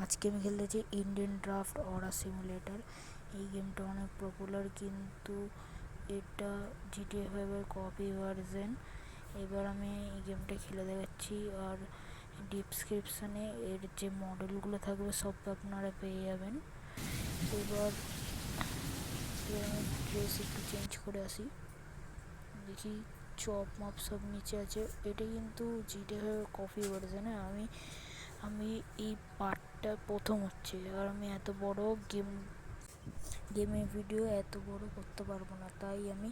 আজকে আমি খেলতেছি ইন্ডিয়ান ড্রাফট অরা সিমুলেটর। এই গেমটা অনেক পপুলার, কিন্তু এটা জিটিএ 5-এর কপি ভার্সন। এবার আমি এই গেমটা খেলে দেখাচ্ছি, আর ডিসক্রিপশানে এর যে মডেলগুলো থাকবে সব আপনারা পেয়ে যাবেন। এবার আমি ড্রেস একটু চেঞ্জ করে আসি, দেখি চপ মাপ সব নিচে আছে। এটা কিন্তু জিটিএ 5-এর কপি ভার্সনে। আমি এই পার্টটা প্রথম হচ্ছে, আর আমি এত বড় গেমের ভিডিও এত বড় করতে পারবো না, তাই আমি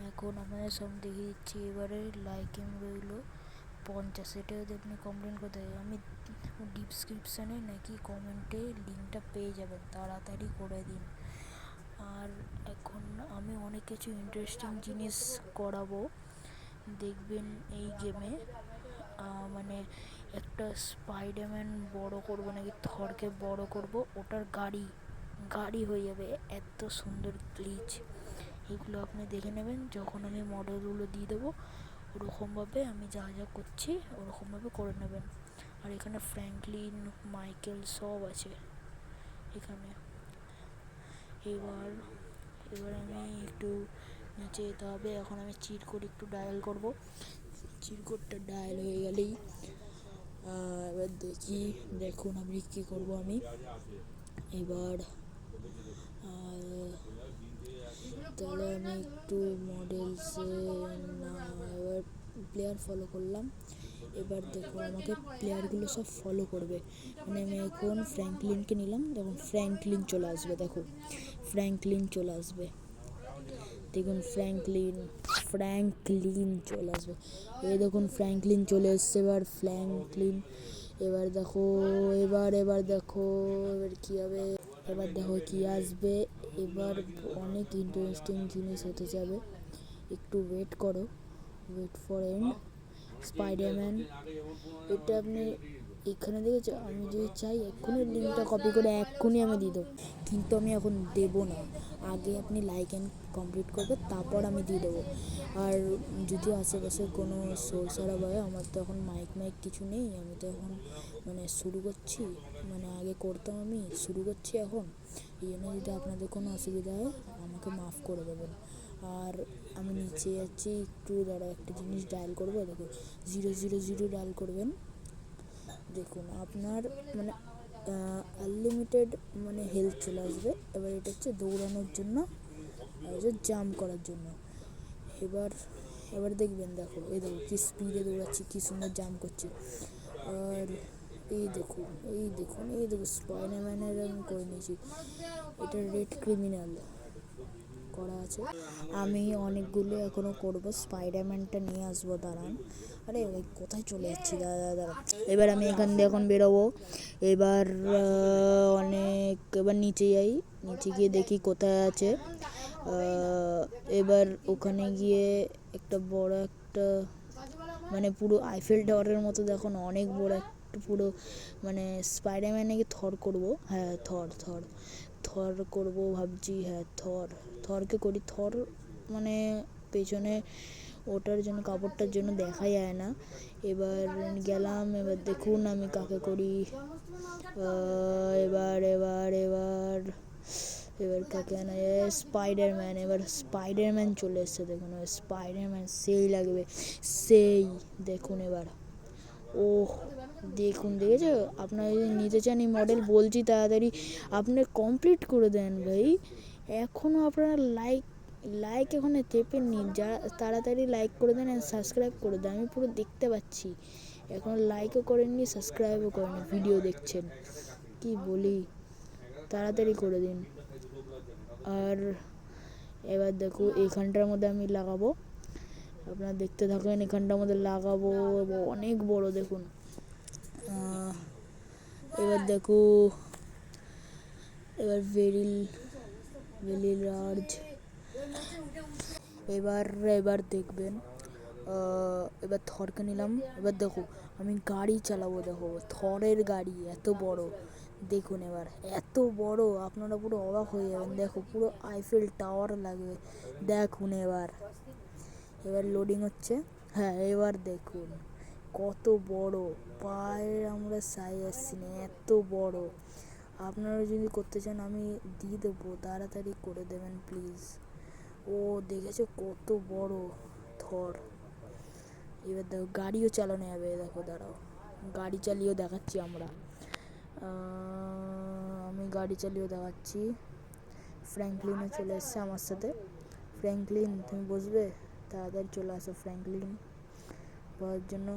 এখন আপনাদের সামনে দেখিয়ে দিচ্ছি। এবারে লাইকিং রইল 50, এটা যদি আপনি কমপ্লেন করতে আমি ডিসক্রিপশানে নাকি কমেন্টে লিঙ্কটা পেয়ে যাবেন, তাড়াতাড়ি করে দিন। আর এখন আমি অনেক কিছু ইন্টারেস্টিং জিনিস করাবো দেখবেন এই গেমে। মানে একটা স্পাইডারম্যান বড় করবো, নাকি থরকে বড় করব, ওটার গাড়ি হয়ে যাবে। এত সুন্দর গ্লিচ, এগুলো আপনি দেখে নেবেন যখন আমি মডেলগুলো দিয়ে দেবো। ওরকমভাবে আমি যা যা করছি ওরকমভাবে করে নেবেন। আর এখানে ফ্র্যাঙ্কলিন, মাইকেল সব আছে এখানে। এবার আমি একটু নিচে যেতে হবে। এখন আমি চিট কোড একটু ডায়াল করব। চিট কোডটা ডায়াল হয়ে গেলেই এবার দেখুন আমি কী করব। আমি এবার তাহলে আমি একটু মডেলসে না, এবার প্লেয়ার ফলো করলাম। এবার দেখো আমাকে প্লেয়ারগুলো সব ফলো করবে। মানে আমি এখন ফ্র্যাঙ্কলিনকে নিলাম, দেখুন ফ্র্যাঙ্কলিন চলে আসবে। দেখো ফ্র্যাঙ্কলিন চলে আসবে, দেখুন ফ্র্যাঙ্কলিন চলে আসবে। এই দেখুন ফ্র্যাঙ্কলিন চলে এসছে। এবার দেখো এবার দেখো এবার কী হবে, এবার দেখো কী আসবে। এবার অনেক ইন্টারেস্টিং জিনিস হতে যাবে, একটু ওয়েট করো, ওয়েট ফর এন্ড। স্পাইডারম্যান, এটা আপনি এখানে দেখেছো। আমি যদি চাই এক্ষুনি লিঙ্কটা কপি করে এক্ষুনি আমি দিয়ে দেবো, কিন্তু আমি এখন দেবো না। আগে আপনি লাইক অ্যান্ড কমপ্লিট করবে, তারপর আমি দিয়ে দেবো। আর যদি আশেপাশে কোনো সোর্সার হয়, আমার তো এখন মাইক কিছু নেই। আমি তো এখন মানে শুরু করছি, মানে আগে করতাম, আমি শুরু করছি এখন। এই জন্য যদি আপনাদের কোনো অসুবিধা হয় আমাকে মাফ করে দেবেন। আর আমি নিচে যাচ্ছি, একটু দাঁড়া, একটা জিনিস ডায়াল করবো। দেখো 000 ডায়াল করবেন। দেখুন আপনার মানে আনলিমিটেড মানে হেলথ চলে আসবে। এবার এটা হচ্ছে দৌড়ানোর জন্য, আর হচ্ছে জাম্প করার জন্য। এবার দেখবেন, দেখো এই দেখো কী স্পিডে দৌড়াচ্ছি, কী সুন্দর জাম্প করছি। আর এই দেখুন স্পাইডারম্যানের আমি করে নিয়েছি। এটা রেড ক্রিমিনাল করা আছে। আমি অনেকগুলো এখনও করবো, স্পাইডারম্যানটা নিয়ে আসবো, দাঁড়ান। আরে ভাই কোথায় চলে যাচ্ছি, দাঁড়া। এবার আমি এখান দিয়ে এখন বেরোবো। এবার এবার নিচে যাই, নিচে গিয়ে দেখি কোথায় আছে। এবার ওখানে গিয়ে একটা বড় একটা মানে পুরো আইফেল টাওয়ারের মতো, দেখুন অনেক বড় একটা পুরো মানে স্পাইডারম্যান নাকি থর করবো। হ্যাঁ থর করবো ভাবছি। হ্যাঁ থরকে করি। থর মানে পেছনে ওটার জন্য, কাপড়টার জন্য দেখা যায় না। এবার গেলাম, এবার দেখুন আমি কাকে করি। এবার কাকে আনা যায়, স্পাইডারম্যান। এবার স্পাইডারম্যান চলে এসছে, দেখুন স্পাইডারম্যান সেই লাগবে, সেই দেখুন। এবার দেখুন, দেখেছো? আপনারা যদি নিতে চান এই মডেল, বলছি তাড়াতাড়ি আপনার কমপ্লিট করে দেন ভাই। এখনও আপনারা লাইক এখানে চেপেননি, যা তাড়াতাড়ি লাইক করে দেন, সাবস্ক্রাইব করে দেন। আমি পুরো দেখতে পাচ্ছি, এখন লাইকও করেননি, সাবস্ক্রাইবও করেননি, ভিডিও দেখছেন, কি বলি, তাড়াতাড়ি করে দিন। আর এবার দেখো এইখানটার মধ্যে আমি লাগাবো, আপনারা দেখতে থাকেন। এখানটার মধ্যে লাগাবো, অনেক বড় দেখুন। এবার দেখো, এবার ভেরি লার্জ। এবার দেখবেন, এবার থরকে নিলাম। এবার দেখো আমি গাড়ি চালাবো, দেখো থরের গাড়ি এত বড়, দেখুন এবার এত বড়, আপনারা পুরো অবাক হয়ে যাবেন। দেখো পুরো আইফেল টাওয়ার লাগবে, দেখুন। এবার লোডিং হচ্ছে। হ্যাঁ এবার দেখুন কত বড়, পায়ের আমরা সাইজ আসছি না, এত বড়। আপনারা যদি করতে চান আমি দিয়ে দেবো, তাড়াতাড়ি করে দেবেন প্লিজ। ও দেখেছো কত বড় থর। এবার দেখো গাড়িও চালানো যাবে, দেখো দাঁড়াও, গাড়ি চালিয়েও দেখাচ্ছি আমরা। আমি গাড়ি চালিয়েও দেখাচ্ছি। ফ্র্যাঙ্কলিনও চলে এসছে আমার সাথে। ফ্র্যাঙ্কলিন তুমি বসবে? তাড়াতাড়ি চলে আসো ফ্র্যাঙ্কলিন বসার জন্য।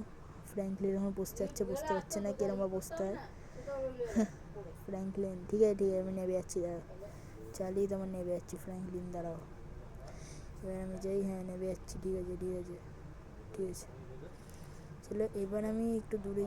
ফ্র্যাঙ্কলিন এখন বসতে পারছে না, কিরম বসতে হয়। ফ্র্যাঙ্কলিন ঠিক আছে আমি নেমে যাচ্ছি, দাঁড়াও চালিয়ে তোমার নেমে যাচ্ছি। ফ্র্যাঙ্কলিন দাঁড়াও, এবার আমি যাই, হ্যাঁ নেমে যাচ্ছি। ঠিক আছে চলো এবার আমি একটু দূরে